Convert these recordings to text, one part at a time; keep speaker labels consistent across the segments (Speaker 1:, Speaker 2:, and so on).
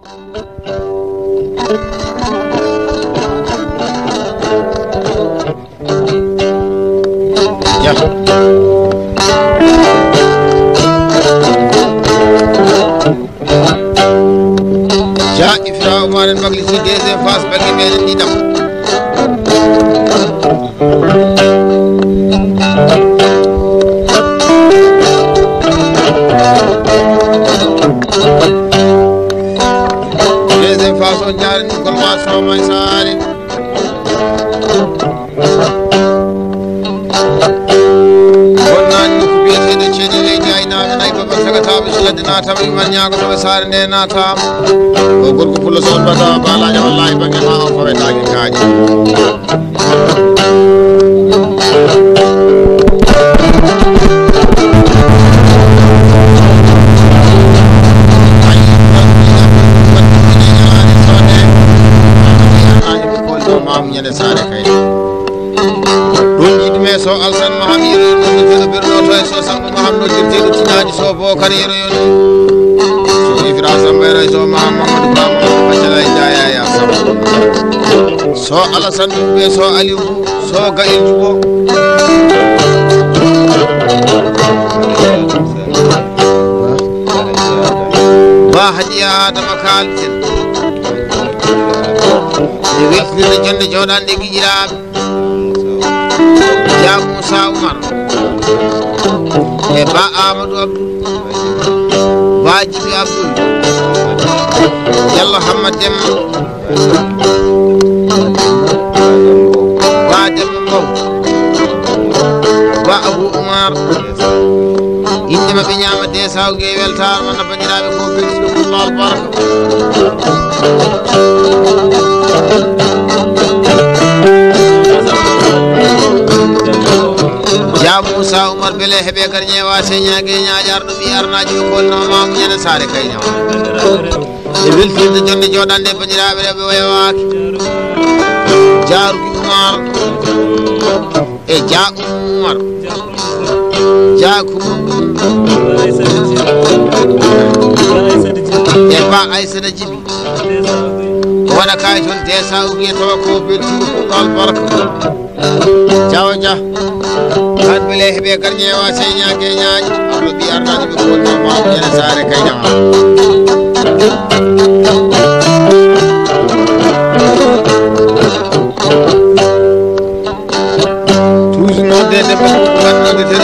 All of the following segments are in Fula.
Speaker 1: Ja ifra Umar Maglisi deuxième phase bagge men di dam deuxième phase on jaar ni gol ma so may sare nata mi man nyaago to sare ne nata o gorko pulo son bata bala ja wallahi bangi ma o fawe daagi kaaji ñane sare kay don jidi me so alsan mahamiru no birno to so sambo mahamno jirtido tinaaji so bo kariro yon so ifra sambere so mahamadou bamo bacala jaya ya so alasan be so aliou so gail jubo ba hadiya adama kaltin de weltinde jonde jodande gijiraɓe ya Moussa Oumar e ba Amadou Abdou ba Djibi Abdoul Diallo Hamad Demba ba Demba Mbow ba Abou Oumar inde maɓe ñama de sawge weltare wonno bandiraɓe ko beltiɗo Allah baraka ya Moussa Oumar bele hebe gar nyewa se nyaage nyaajar dum yarnaaji ko no mamu nyane sare kay nyaw e welfinde jonde jodande bandiraɓe rebe wayaaki jaaru ki Oumar e ja Oumar jaaku e ba Aïssata Djibi wala kay ton desa ugi to ko belti dal baraka jaw ja kan bele hebe gar nyewa se nyaage nyaaji arlo bi arnaaji ko no mamu nyane sare kay nyaw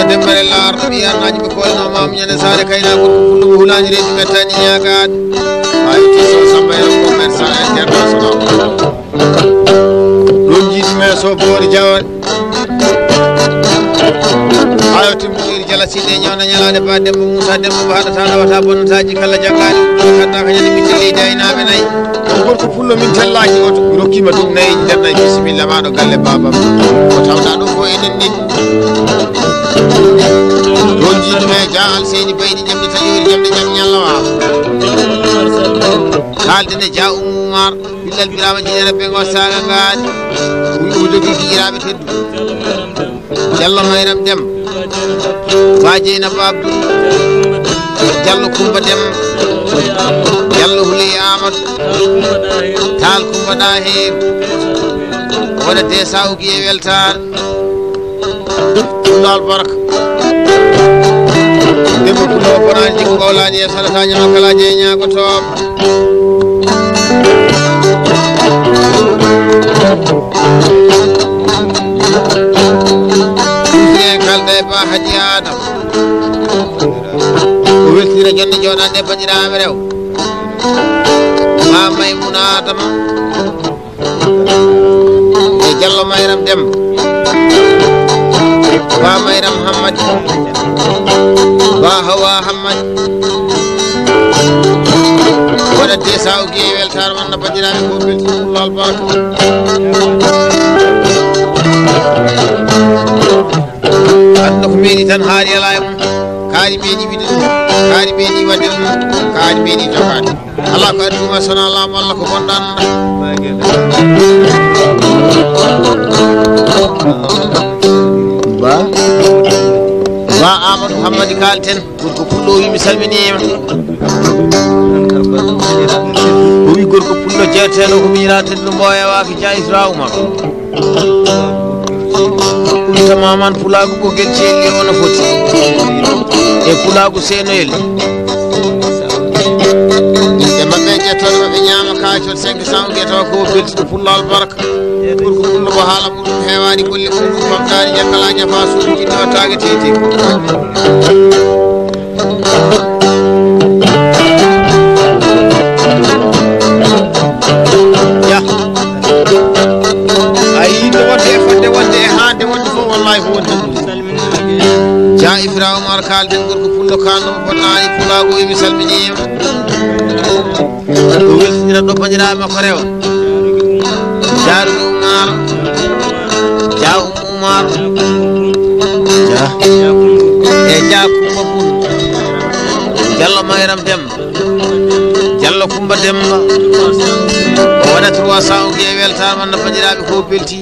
Speaker 1: de bare la arbi arnaaji ko no mamu nyane sare kay na ko hulani reji metani nyaaga ay ti so sambay commerçant international don jidi me so bori jawal ayo timbiri jala sinde nyawna nyalade ba Demba Moussa Demba ba hada tan wata bonnataji kala jangani kadda ko nyande bitti leydi aynabe nay gorko pullo min tellaji oto rokkima dum nay derna bismillah ma do galle babam ko tawda do ko enen ni don jidi me jaal seni baydi jamdi tajiri jamdi jam nyalla kaldene ja Oumar billal birama jinere be go saga gaadi wi jogi girabe teddu Diallo Mayram Dem Bajeyna Abdou Diallo Kumba Dem Diallo Huli Amad Tal Kumba Dahir wala de sawgi e weltar dal baraka debbo ko bonaji ko gawlaji e salata nyama kala je nyaago to kalde ba haji adam ko weltira jonde jodande bandiraɓe rew ma Maymuna Adama e Diallo Mayram Dem ba Mayram Hamad ba Hawa Hamad wona de sawgi e weltare wonno bandiraɓe ko beltiɗum Allah baraka anno ko meedi tan haali ala e mum kaari meedi wiide ɗum kaari meedi wadde ɗum kaari meedi jogade ala ko adduma sona laamu Allah ko bonɗanda ba Amadou Hammadi kalten ko pullo wi mi salminima gorko pullo jeeteɗo ko miñira teddu mboyewaki Dia Ifra Oumar tamaman pulagu ɓogel ceelli ono foti e pulagu senoyel e mabɓe jettoɗo maɓe ñaama kacol 500 guetawa ko beltiɗo pullo albarka gorko pullo ko haala muɗum heewani golle muɗum famɗani jakkala ñafa suudu jiɗɗo wattake teti Dia Ifra Oumar kalden gorko pullo kalno bonnani pulago emi salminima o weltinira ɗo bandiraɓe makko rewa Diarou Oumar Dia Oumar Dia Kumba Bun Diallo Mayram Demba Diallo Kumba Demba o waɗa 300 o guiye weltare man no bandiraɓe ko belti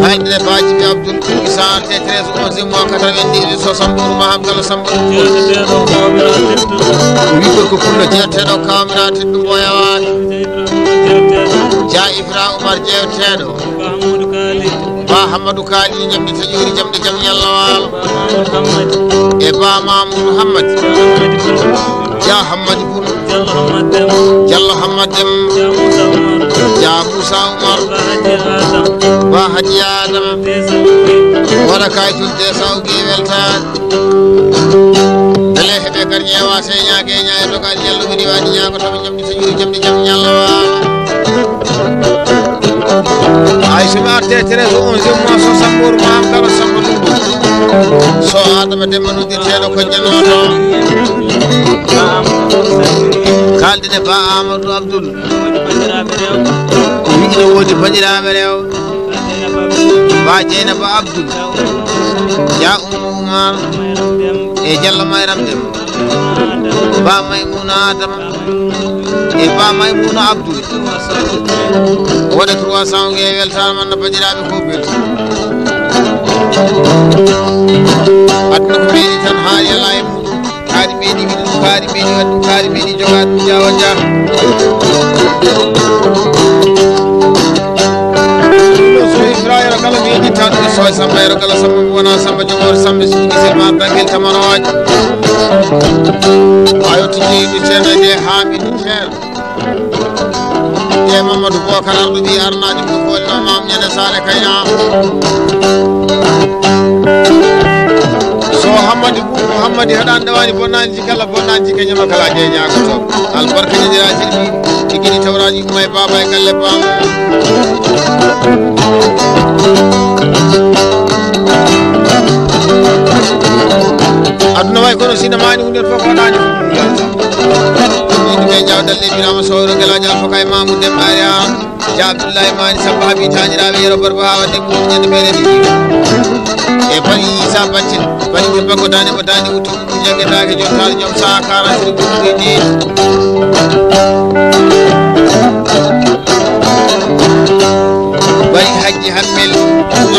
Speaker 1: Haldine Baji Abdul Isan 13 11 mois 90 Sambour Maham Gala Sambour wi gorko pullo jeeteɗo kawmina teddu mboyawani Dia Ifra Oumar jeeteɗo Ba Hamadou Kali jamdi tajuri jamdi jam Yalla Walo e Ba Mamoudou Hamad Dia Hamad Bun Diallo Hamad Dem Dia Moussa Oumar Ba Hadji Adama wala kaytul de sawgi weltan dele hebe gar ñewa se ñaage ñaay to gal jallu mi wadi ñaago to jamdi tajuri jamdi jam Yalla Walo ay sima te 13 11 mois so Sambour Maham Gala Sambour so Adama Demba no dirteɗo ko janoto kaldine Ba Amadou Abdoul wiino wodi bandiraɓe rew Ba Dieynaba Abdoul Dia Oumar e Diallo Mayram Demba Ba Maymouna Adama e Ba Maymouna Abdoul waɗa 300 guiye weltare man no bandiraɓe ko belti aduna ko meeɗi tan ha yala e muɗum kaari meeɗi wiɗi ɗum kaari meeɗi waɗi ɗum kaari meeɗi joga ɗum jawa ja so Ifra kala mi yeƴƴitta ɗum e soye Samba yero kala Samba wona Samba jogore Samba sigi gisel ma dangel tamanowaji a yettini ceerno de haamiɗi ceerno e Mamadou Bocar arɗo ɓi arnaji ko kolno mam ñande sare kayna so Hammadi haɗani ɗawani bonnanji kala bonnanji kañama kala jeeñagoto albarka ñadiraji ɗi tigini tawraji umay baba e galle bama aduna way kono sina mani hunde fof waɗani yimɓe jawdal lebirama sowro gelaji alfaka e Mamoudou Demba Aria Dia Abdoulaye Mani Samba haɓi tañiraɓe yero barba hawa debbo ñande mere ɗiɗi e bani Issa Baccel bani ɓe baggo dane mo dani wuto ɗum jagguetake jottade joom saha 40 gurɗi ɗi bari Hadji Hammel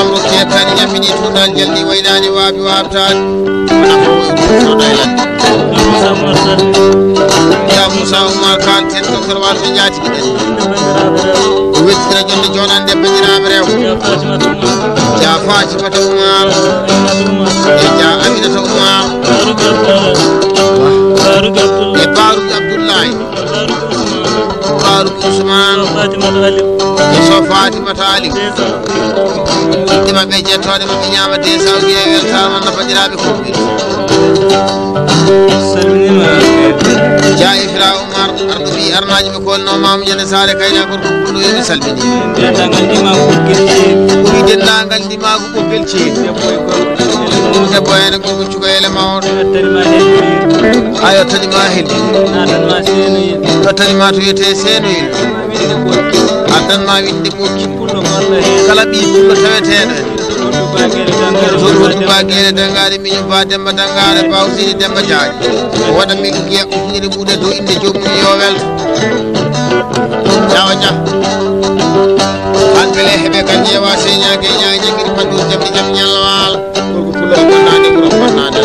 Speaker 1: amro kettani ñammini tundal jalɗi waynani waabi wabtade wona ko soɗo e ladde Dia Moussa Oumar kalten docteur Wade ɓe jaatigi ɗen o wettitira jonde jonande bandiraɓe rew Dia Fatimata Oumar e Dia Aminata Oumar e Barouk Abdoulaye Barouk Ousmane e so Fatimata Ali ɗi maɓɓe jettoɗe maɓe ñama de sawgi e weltare man no bandiraɓe kumɓe Dia Ifra Oumar arɗo ɓi arnaji ɓe kolno mam ñande sare kayna gorko pullo yoɓe salmini ɓuri dendagal ndimago ɓoggel ceeɗi debbo ene gorko cukalele mawɗo a yottanima helli yottanima to wiyete senoyel addanma winde ɓokki kala ɓi pullo taweteɗo Zurhudu Bagere Dangare Miñu Ba Demba Dangare Ba Usini Demba Jaaji o waɗa mi giya ujunere ɓuuɗe dow inde jomum yo welto jawa dia an bele hebe kan jewa senya ke nyaji kiri pandu jamni jam nyalwal ko pulo banane ko banane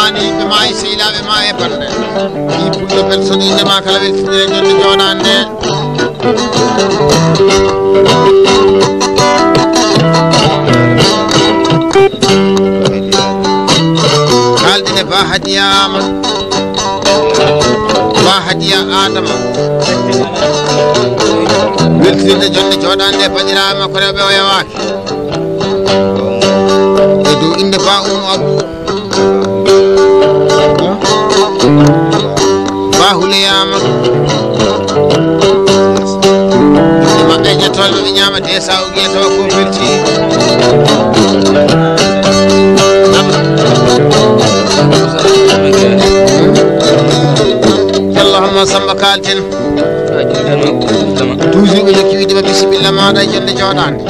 Speaker 1: ani be mai sila be mai bande I pulo personi de ma kala vel tinde jonde jonande kaldine ba hadiyama ba hadiya adama weltinde jonde jodande bandirama ko rewbe o yawaki e do inde ba abu ba huliyama inde mabbe nyatol be nyama de sawgi to ko felti Allahumma samba kaltin tuzi ɓe kiwide ɓe bisimilla maɗa jonde joɗande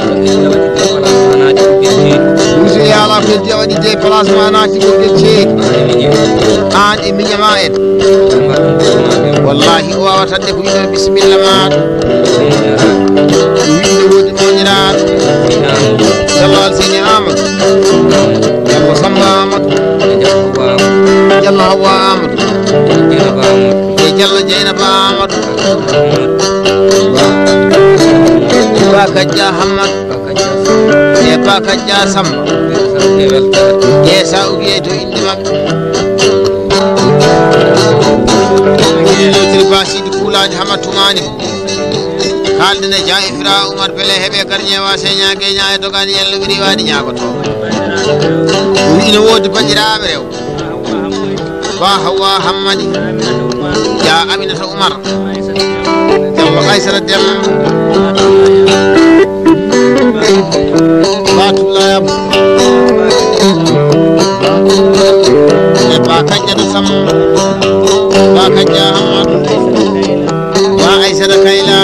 Speaker 1: tuzi ala ko heddi a waɗi de place ma naati ko gecce an e miñama en wallahi o wawa tande ko wiɗo bisimilla maɗa wiɗde wodi moƴiraɗo Jallo Alseyni Amadou Jallo Samba Amadou Jallo Hawa Amadou Jallo Jeynaba Amadou Ba Kadja Hamad e Ba Kadja Samba e sa ugiye to inde mabɓe lewtiri ba sidi kulaji Hamad Tumani kaldine ja Ifra Oumar Bele heɓe garñewa señage ña e dogani yello ɓiri waɗi ñagoto ine wodi bandiraɓe rew ba Hawa Hammadi ja Aminata Oumar Jallo Aysara Demba Batullah Abou e ba Kanjata Sam ba Kanja Hammadou ba Aysara Kayla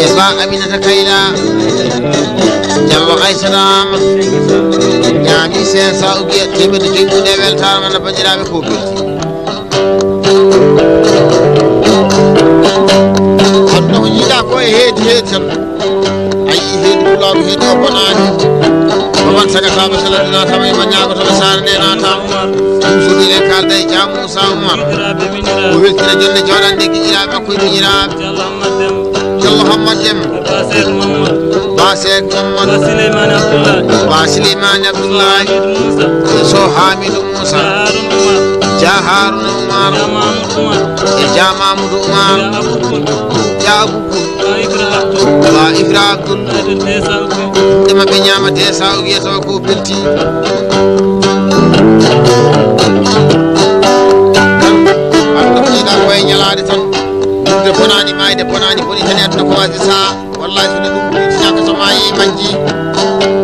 Speaker 1: e ba Aminata Kayla Jallo Aysara ñaami 500 ugiye temedde joyɓude weltare mana bandiraɓe ko belti kono ko jiiɗa ko e heedi tan ayi heedi pulaɗo heedi o bonani baban sagataɓe saladina tama ima ñagotoɓe sare nde natama ɗumsuɗi e kalda e ja Moussa Oumar o weltira jonde joɗande guiƴiraɓe makko e miñiraɓe Jallo Hammad Dem ba Seck Mamadou ba Souleymane Abdoulaye so Hamidou Moussa ja Harouna Oumar e ja Mamadou Oumar ja Aboukoul ba Ibra Abdoul inde mabɓe ñama de sa ugiye tawa ko belti anda ko jiiɗa koye ñalade tan de bonani mayde bonani boni tan aduna ko wasi sa wallahi so ɗum ɗitinaka so mayi majji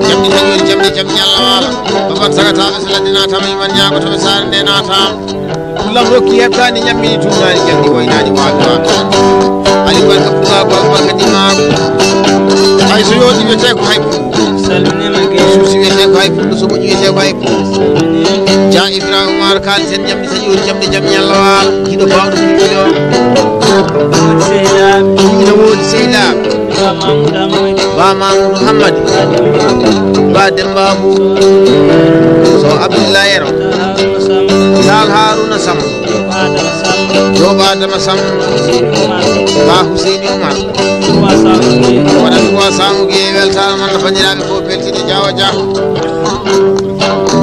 Speaker 1: jamdi taƴori jamde jam ñalla wala baban sagataɓe so ladde natama iman ñagotoɓe sare nde natama kullam rokki heɓtani ñammini tumnani jalɗi waynani wawi wawi ali barka pugako barka dimako hay so yodi wiyete ko hay suusi wiyete ko hay fulɗo so moƴƴi wiyete ko hay fulɗo ja Ibrahima Oumar kalten jamdi taƴori jamde jam ñalla wala jiɗo bawɗo ɗiɗo ina wodi sehilaaɓe ba Mamoudou Hammadi ba Demba Abou so Abdoulaye Yero Sal Harouna Sam do ba Adama Sam ba Husseini Oumar waɗa 300 ugi e weltare man no bandiraɓe ko beltide Diawa Dia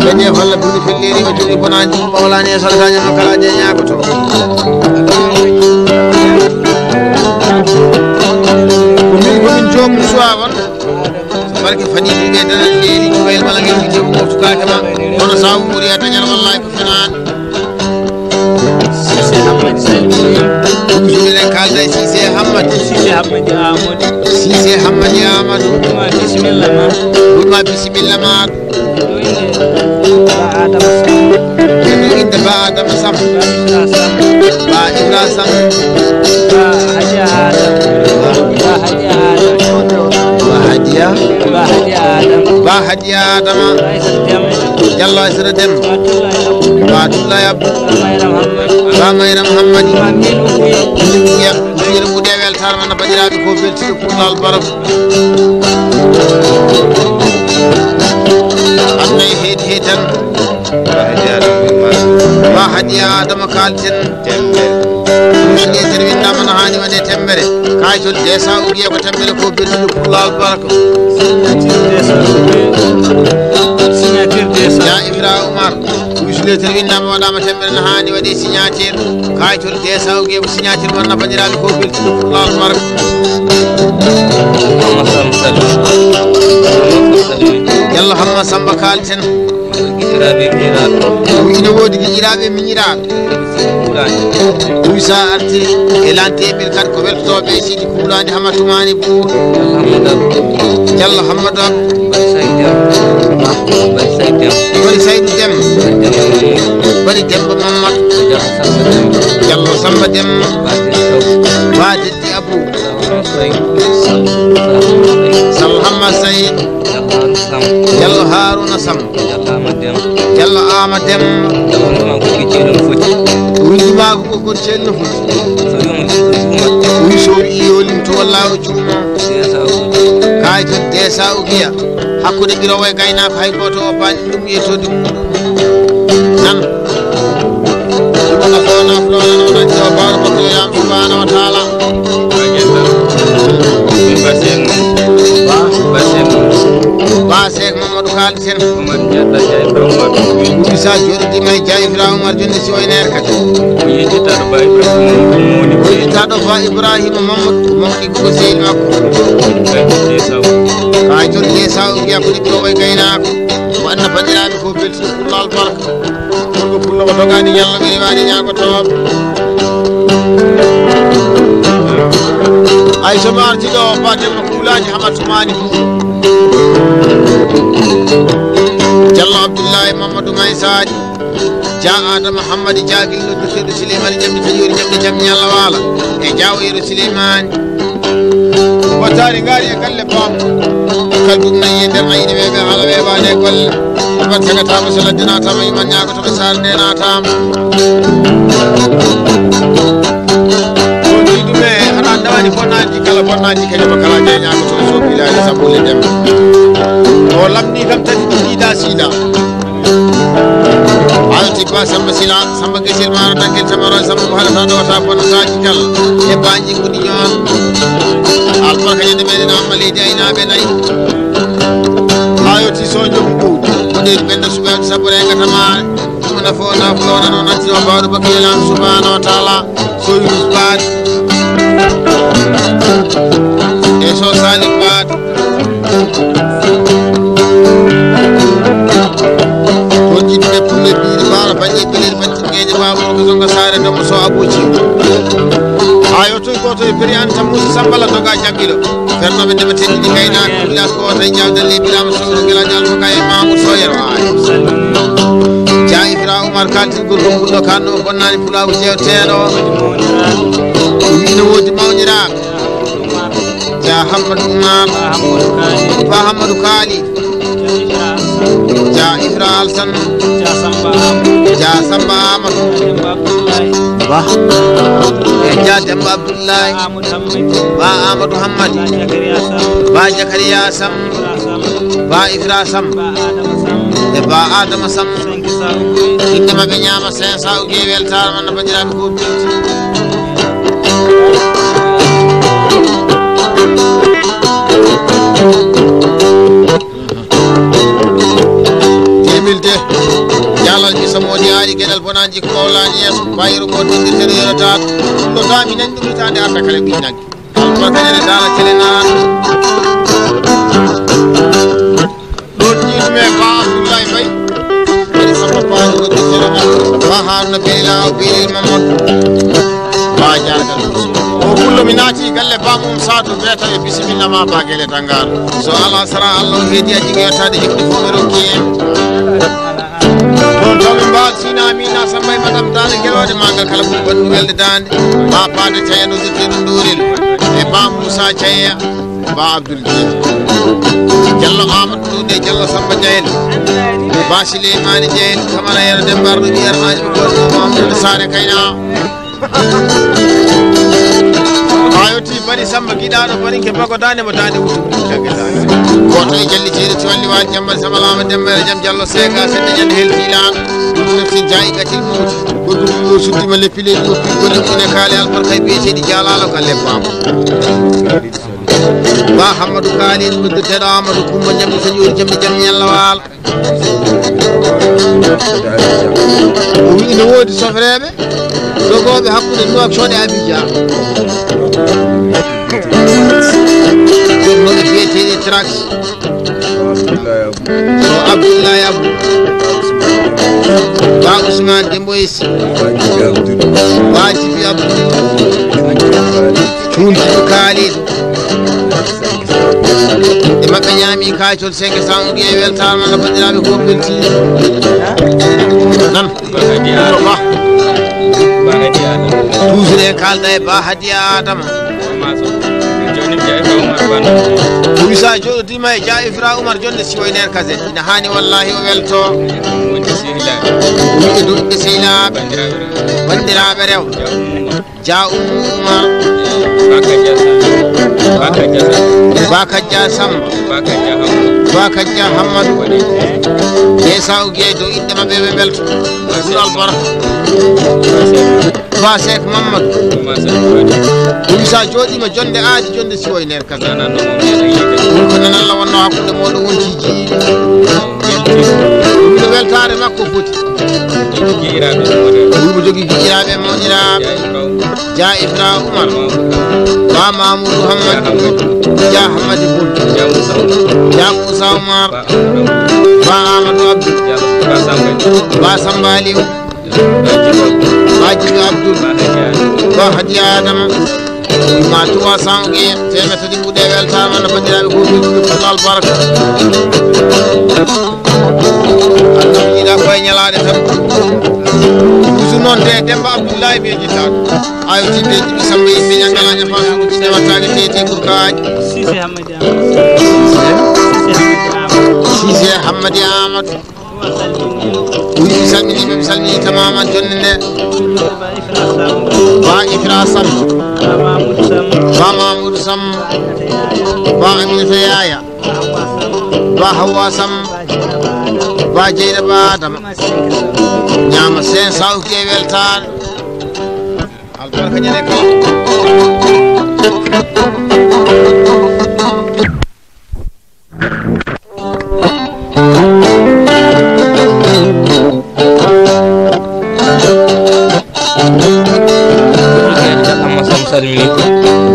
Speaker 1: ɓeɗe holla duuɗi felleri o jogui bonaji mum ɓawlani e saltañama kala je ñagoto komin jomum suwawan so barke fadidi ɓe danan leeli cubayel mala ngel wite ko moftukake ma kono sa wuuri a dañat wallahi ko fenani ɗumsumiɗen kalda e Cissé Hammadi Cissé Hammadi Amadou ɓurma bisimilla maɗo eno inde ba Adama Sam ba Ibra Sam ba Hadiya Adama Jallo Aysara Demba Batullah Abdou ba Mayram Hammadi moƴƴere mbuɗe weltare man no bandiraɓe ko beltiɗo pullal barak annayi heedi he tan ba hadiya adama kalten musliye tere windama no hani waɗe tembere kaytol desa ugiye ko tembere ko beltiɗo pullal barak ya Ibra Umar musliye tere windama waɗama tembere no hani waɗe signature kaytol desa ugiye ko signature wonna bandiraɓe ko beltiɗo pullal barak yalla hamma samba kalten ina wodi giƴiraɓe miñiraɓe Moussa arti e lanteɓel kadi ko weltotoɓe e sidi kuulani hamatumani bour diallo hammadou bari saydou dem bari demba mamadou diallo samba demma ba deddi abou sall hamma sayid diallo haruna sam diallo ama dem windumako kokon ceelno foti wi so wi yolimto wallaho juuma kayton desa ugiya hakkude ɓirowo e gaynako hay goto o bañi ɗum yetode mum nan ɗumona flonanonanjo bawɗo bakkoyam subhanahu wa taala basek mamadou kalisen sa joɗidima e Dia Ibra Umar jonde si waynere kadi yeƴƴitaɗo ba Ibrahima Mamadou mawɗi ko sehil makko kay toon desa ugiya ko ɗiɓɓiro way gaynako wanna bandiraɓe ko beltiɗo pullal barka ɗongo pullo ko dogani ñallo ɓe rewani ñagotoɓe ay somo artiɗo bademno kuulaji hamatumani diallo abdoullahi mamadou maysaji dia adama hammadi diaguilno dutteɗo souleymane jamdi taƴori jamde jam ñalla waala e diawoyero souleymane wattari gaari e galle bam kaldu nayi e nder nayiɗe weɓe haala weɓani e golle bat sagatama so ladde natama iman ñagotoɓe sare nde natama ɗume haɗa dawani bonnaji kala bonnaji kañuma kala jeeñagotoɓe so bilaji sabbule ndema o lamni kam tati ɗum ɗiɗa siida ayoti ba samba sila samba guesel maro dagguel tamaro samba ko haɗata ɗowata bonnotaji kala e baji gudi ñoon albarka ñande meɗen amma leydi aynaɓe nayyi ayoti so jogu ɓuuɗi oɗeji ɓenda suɓeɓe sabbore gatamare ɗum nafo naflona noon antino bawɗo bakkelam subhanahu wa taala so yus baade e so salif baade toon jiɗiɓe pulle biɗe baara bañƴe beleɗe bancinggueje babuɗo ko songa sare damo so abouci ha yottoy goto e péri an tan musi sambala doga jaɓɓilo fernoɓe ndeematen ɗiɗi gaynaka village ko wata e jawdal lebirama sowro guela ñalko ka e mamoudou soyer wawi Dia Ibra Umar kaltin gorgol ɓuɗɗo kanno bonnani pulawu jewteɗo ina wodi mawniraɓe Dia Hammadou Umar ba Hammadou Kaali Dia Ibra Alsan Dia Samba Amadou ba e Dia Demba Abdoullahi ba Amadou Hammadi ba Jakaria Sam ba Ibra Sam e ba Adama Sam inde maɓe ñama 500 uguie weltare man no bandiraɓe ko belti temilde jalal mi samodi ari gueɗal bonaji ko mawlani yeeso bayiro moɗɗindirteɗo yonotato ɗo dami nani ɗum hitande arta kala ɓi nagge albarkañane dala telenat ɗon jiɗume ba Abdoullahi Faye kadi samba paani goɗɗirteɗo makko ba Haruna Beylaw Beylel Mamadou ba jargal o pullo mi naati galle bamum sadou wiyata e bisimilla ma bagele tangaro so ala sara Allah heedi a jigi yettade jikde fof ɓe rokki en ɗon taw ɓe mbal sina amina samba e madame dande guelode magal kala ɓuri bandu welde dande ba pade Thaya no dutteɗo Ndorel e ba Moussa Thaya ba Abdoul Djel Diallo Amadou Nde Diallo Samba Diayel ba Souleymane Diayel Camara yero dembarɗo ƴiyar haji ɓe goɗɗo Mamadou Sare Kayna Sani Samba giɗaɗo baninke bago dande mo dande wutu goto e jalli ceeɗo Tiwalli Wali Jambal Samalama Dembere Jam Diallo Sega sedde ñande heltilaɗo ɗum nefti jayi gatil mawti goɗɗum suddima leppi leydi woppi golle mum e kaali albarka e biyeteɗi jalalo ka leppama ba Hammadou Kaali en noddirteɗo Amadou Coumba Jammi Sañori Jammi Jammi Allah waala o wi ine woodi sofreɓe dogoɓe hakkude Nouakchott e Abidjan ɗumnoɓe biyeteɗe trax so Abdoulaye Abou ba Ousmane Demboysi ba Djibi Abdou Tuntiɓe Kaaliɗo e maɓɓe ñaami kaytol 500 ugi e weltama no bandiraɓe ko belti nan toujours en kalda e Ba Hadi Adama Moussa joɗodima e Dia Ifra Oumar jonde siwoyner kase ina hani wallahi o welto wiɓe doɗɗe sehilaɓe bandiraɓe rew Dia Oumar Bakadja Samba Bakadja Hammadou Desa Ugueye do inɗe maɓɓe ɓe belto ɓural bora Ba Sek Mamadou Moussa joɗima jonde aadi jonde siwoyner kase ɗum ko nan Allah wonno hakkude moɗon wontiji ɗumino weltare makko foti ɗum jogui guiƴiraɓe moƴiraɓe Dia Ifra Oumar Ba Mamoudou Hammadou Dia Hammadi Boul Dia Moussa Oumar Ba Amadou Abdou Ba Samba Aliou Ba Djibi Abdoul Ba Hadi Adama ma 300 uguiye temedde ɗiɓɓuɗe weltama no bandiraɓe ko ɓiɗɗo albarka Allah jiiɗa koye ñalaɗe tan toujours noon de Demba Abdoulaye ɓe jittaɗo ayo tiɓe Djibi Samba yimɓe ñangalaña fasuji ɗi wattake tete ɓurkaji Sisé Hammadi Amadou mi salminiɓe mi salmini tamaman jonde nde Ba Ifra Samba Ba Mamoudou Samba Ba Aminata Yaya Ba Hawa Samba Ba Dieynaba Adama ñama 500 uki e weltare albarka ñande kala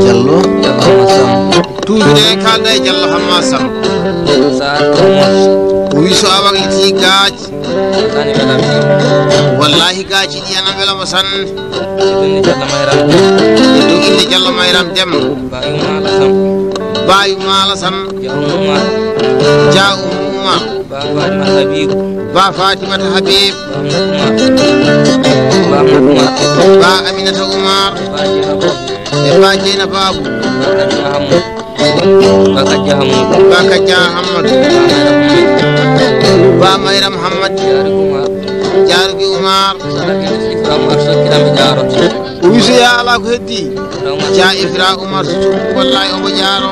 Speaker 1: Diallo toujours en kalda e Diallo Hamma Sam o wi so awagliti gaaji wallahi gaaji ɗi ana welamo sanne e dow inde Diallo Mayram Demba Bayu Mala Sam Dia Oumar Ba Fatimata Habib Ba Aminata Oumar e Ba Dieynaba Abou Bakadja Hammadou Ba Mayram Hamad Diarugi Oumar o wi so ya ala ko heddi Dia Ifra Oumar so wallahi omo jaaro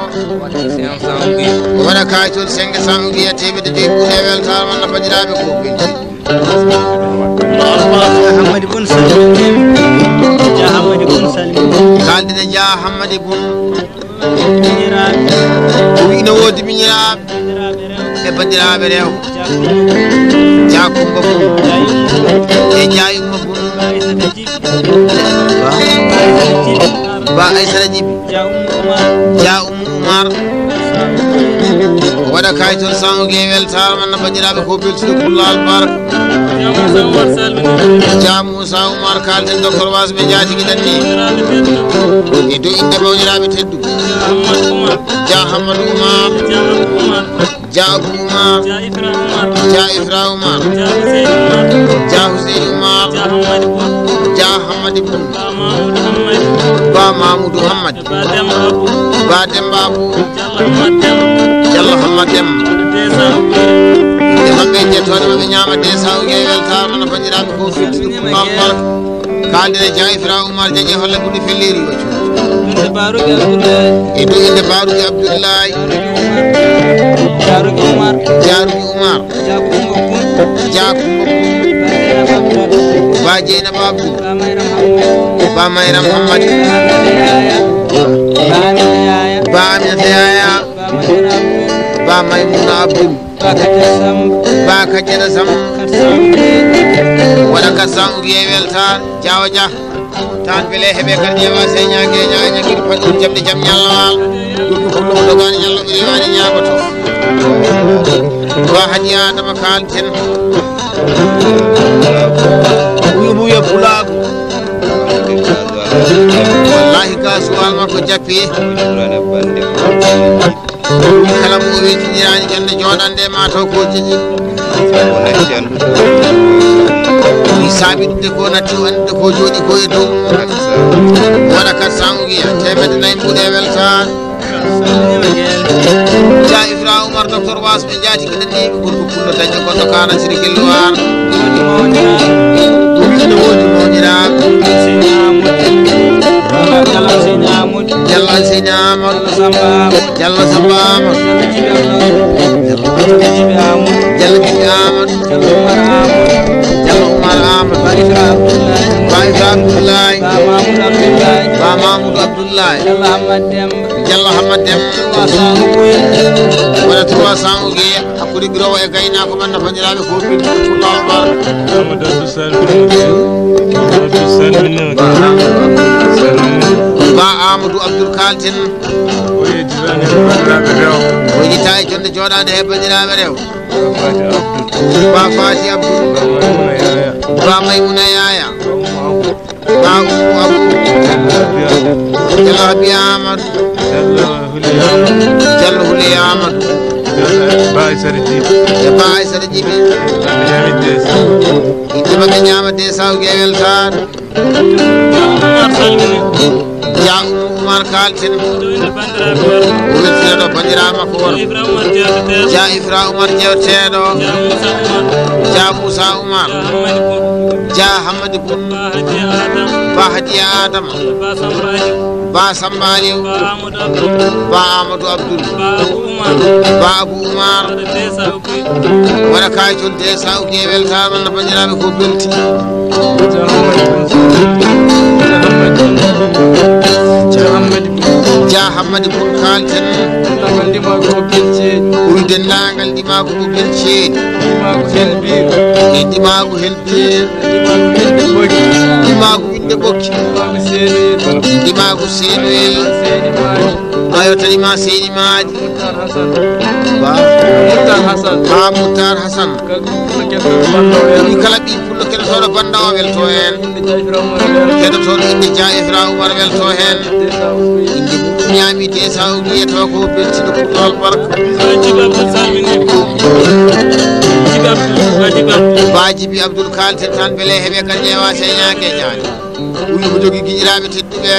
Speaker 1: o waɗa kayitol 500 uguiye temedde ɗiɓɓuɗe weltare man no bandiraɓe ko belti Hammadi Boun salmini Dia Hammadi Boun salmini kaldine Dia Hammadi Boun o wi ine woodi miñiraɓe e bandiraɓe rew Dia Coumba Boun e Dia Yumma Boun Ba Aissata Djibi Dia Oumar waɗa kayitol 100 uguiye weltare man no bandiraɓe ko beltude kulla albarka Dia Moussa Oumar kalten docteur wasɓe jatigi ɗen ni e dow inde mawniraɓe tedduɓe Dia Hammadou Oumar Dia Abou Oumar Dia Ifra Oumar Dia Hussein Oumar Dia Hammadi Boun Ba Mamoudou Hammadi Ba Demba Abou Diallo Hamma Demba e maɓɓe jettoɗe maɓe ñama 200 uguiye weltare no bandiraɓe ko firtiɗo albarka kaldene ja Ifra Umar jaje holle budi felleri waccu
Speaker 2: inde Baruki Abdullahi
Speaker 1: edo inde Baruki Abdullahi
Speaker 2: Jaruki Umar
Speaker 1: Jaku ba Jeyna Babu ba Mayra Muhammad ba Aminata Yaya ba Maymuna Abdul ba Kajjana Sam wala kasan ugiye welta jawaja tan bele hebe kar jewa se nyaage nyaage ngir fadu jamde jam nyallal dum ko lo dogani nyallo iwani nyaabato wa hadiya dama kalten bu ya bulagu wallahi kasuwal mako jappi kala mo weti nyani jande jodande ma taw ko jiji sabi de ko natti wande ko jodi ko e dow wala ka sangi temede nay bude welta ja Ifra Umar docteur wasbe jati ko dani ko kullo daño ko to kana siri gelwar woni moñira Jalla Sinamud Jalla Sambam Jalla Kiamud Jalla Umar Ahmad Ba Ifra Abdullahi Ba Mahmud Abdullahi Jalla Hamad Dem wala tuwa sanguge hakuri biro e gayna ko man nafandirabe ko bil Allah bar ba Amadou Abdul Kaltin oyi tay jonde jodande he bandirabe rew ba Fati Abdul ba Maymuna Yaya ba Abu Jalla Abi Ahmad Jalla Huli Ahmad ba Aisar Jibi inde ba nyama de saw gewel tan ja Umar Kaltin wetteɗo bandirama ko won ja Ifra Umar jewteɗo ja Musa Umar ja Hamadi Bun ba Hadiya Adama ba Sambaliw ba Amadou Abdul ba Abu Umar wala kaytol de saw gewel tan man bandiraɓe ko belti ja Hamadi Bun Kaltin uyden nangal dimago ko belci dimago helbi dimago winde bokki dimago senwel ayo tanima seni maji ba Mutar Hasan ni kala bi pullo kedo to bandawo welto hen kedo to inde ja Ifra Umar welto hen inde nyami de sawgi to ko belti ko dol barka Bajibi Abdul Kaltin tan bele hebe kan jewa se nyaake nyaani uyi ko jogi gijirabe teddube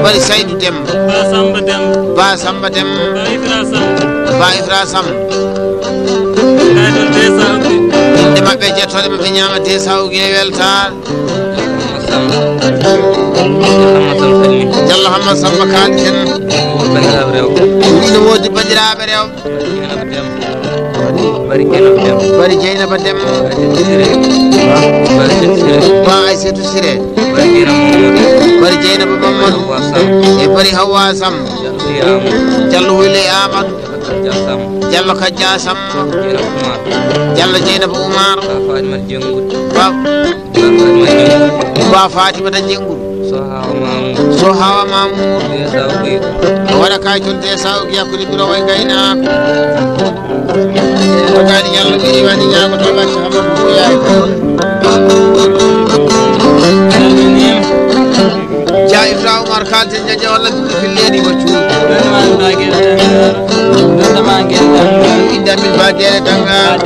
Speaker 1: bari Saydou Dem ba Samba Dem ba Ifra Sam inde mabbe jettode mabbe nyama de sawgi welta Jalla Hamad Samba Kaltin ina wodi bandirabe rew bari Jeynaba Dem ba Aissatou Siré bari Jeynaba Mamadou e bari Hawa Sam Jallo Huli Ahmad Jallo Kadja Sam Jallo Jeynaba Umar ba Fatimata Jengul so hawa Mamoud wala kaytol de sawgi yakuri biro way gayna wagani yalla bi wani nyago to ba sama ko yaay ja Ifra Umar Kaltin jaje wala bi ledi waccu inda bil bagere danga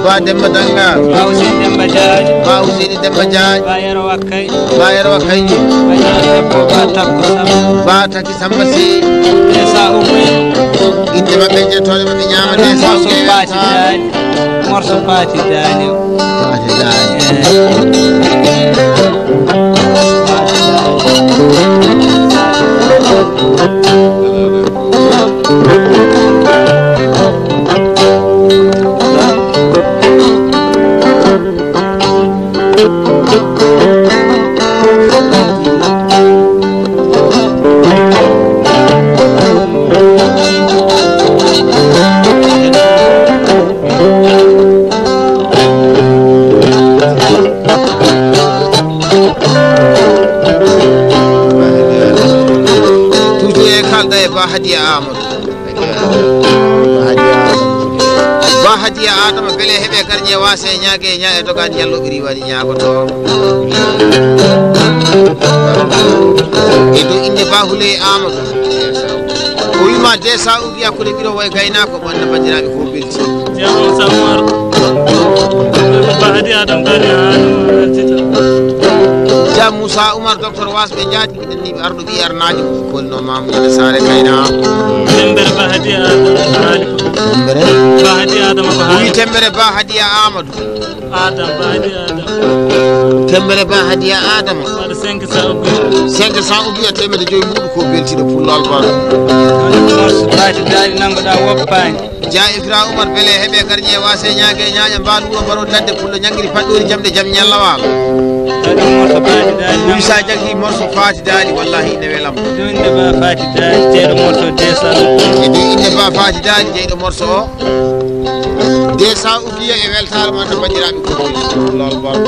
Speaker 1: ba demba danga ba Useni Demba Jaaj ba Yero Wakkay ba Taki Samba Si inde mabbe je tole mabbe nyama de sa
Speaker 2: morso Fati Dani.
Speaker 1: Fati Dani. Hadiya Ahmad ba hadiya Adam bele hebe karje wase nyaage nyaa to kan jallo biri wadi nyaago to edo inde ba hule Ahmad o yima de sa ubi akule biro way gayna ko bonna bajirabe ko bilti
Speaker 2: Jamo Samar ba hadiya Adam dani
Speaker 1: Jam Musa Umar Dr. Wasbe Jadi ni ardu bi arnaji ko no mam de sare kayna
Speaker 2: tembere ba hadiya
Speaker 1: tembere
Speaker 2: ba hadiya Adam ba hadiya
Speaker 1: tembere ba hadiya Amadou
Speaker 2: Adam ba hadiya Adam
Speaker 1: tembere ba hadiya Adam
Speaker 2: wala 500
Speaker 1: ubi temede joy mudu ko belti do pullal ba
Speaker 2: morso Fati Dani nango da woppani
Speaker 1: ja Ifra Umar bele hebe garje wase nyaage nyaanya mbaadu wuro baro dadde pullo nyangiri faddori jamde jam nyallawal Musa jagi morso Fati Dani wallahi ne welam
Speaker 2: inde ba Fati Dani jeedo morso desa
Speaker 1: inde ba Fati Dani jeedo morso desa ubiya e weltal man bajirabe ko lol bar